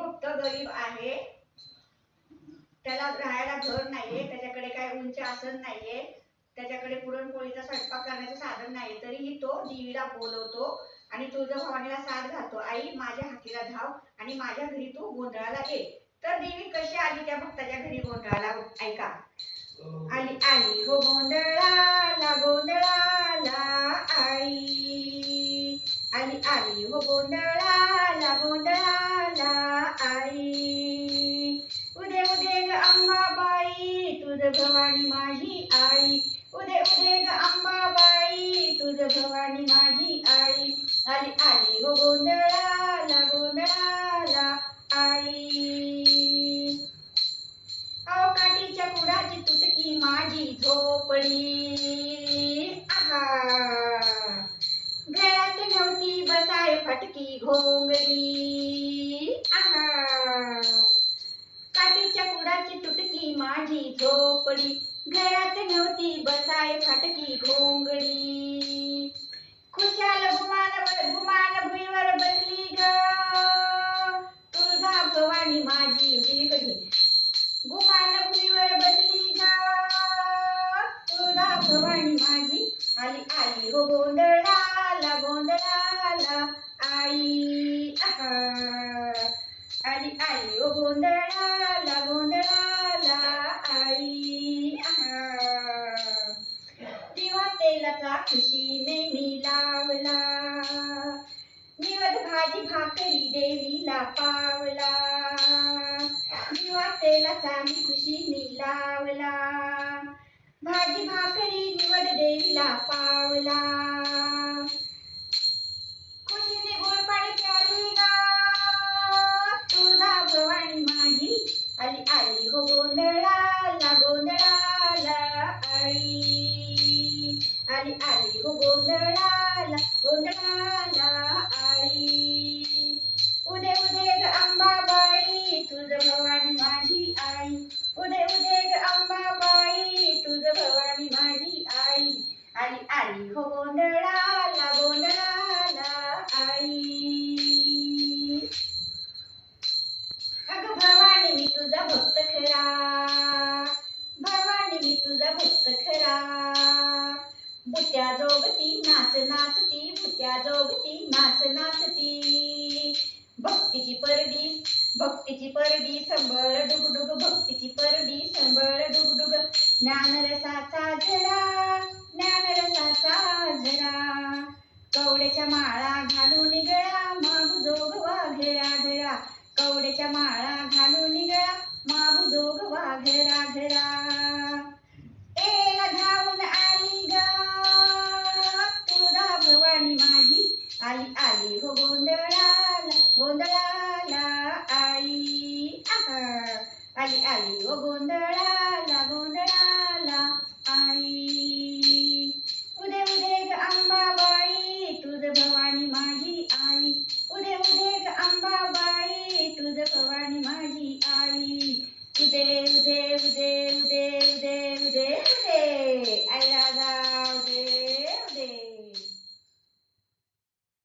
फक्त गरीब आहे, त्याला राहायला घर नाहीये, त्याच्याकडे काय उंच आसन नाहीये, त्याच्याकडे पुरणपोळीचा स्वयंपाक करण्याचं साधन नाही, तरीही तो देवीला बोलवतो आणि तुळजाभवानीला साद घालतो, आई माझ्या हातीला धाव आणि माझ्या घरी तू गोंधळाला ये. तर देवी कशी आली त्या भक्ताच्या घरी गोंधळाला, ऐका. आली आली हो गोंधळाला गोंधळाला आई, आली आली हो गोंधळाला गोंधळाला आई. उदे उदे ग अंबाबाई तुझ भवानी माझी आई, उदे उदे ग अंबाबाई तुझ भवानी माझी आई. आली आली हो गोंधळाला गोंधळाला आई. अहो काठीच्या कुडाची तुटकी माझी झोपडी, आहा घरात नव्हती बसाय फटकी घोंगडी, आहा काठीच्या कुडाची तुटकी माझी झोपडी, घरात नव्हती बसाय फाटकी घोंगडी. खुशाल गुमान भुईवर बसली ग तुळजा भवानी माझी घे. गुमान भुईवर बसली ग तुळजा भवानी माझी. आली आली हो गोंधळाला गोंधळाला आई, आली आली हो गोंधळाला गोंधळाला आई. दिवा तेलाचा खुशीने मी लावला, निवद भाजी भाकरी देवीला पावला. दिवा तेलाचा मी खुशीने लावला, भाजी भाकरी निवद देवीला पावला. खुशीने गोड पाणी प्याली गा तुळजा भवानी माझी. आली आली हो गोंधळाला गोंधळाला आई, आली आली हो गोंधळाला गोंधळाला आई. उदे उदे ग अंबाबाई तुझ भवानी माझी आई, उदे उदे ग अंबाबाई तुझ भवानी माझी आई. आली आली हो गोंधळाला गोंधळाला आई. अगं भवानी मी तुझा भक्त खरा, भवानी मी तुझा भक्त खरा. भुत्या जोगती नाच नाचती, भुत्या जोगती नाच नाचती. भक्तीची परडी संबळ डुगडुग, भक्तीची परडी संबळ डुगडुग. ज्ञानरसाचा झरा, ज्ञानरसाचा झरा. कवड्याच्या माळा घालून गळा मागू जोगवा घरा घरा. कवड्याच्या माळा घालून गळा मागू जोगवा घरा घरा.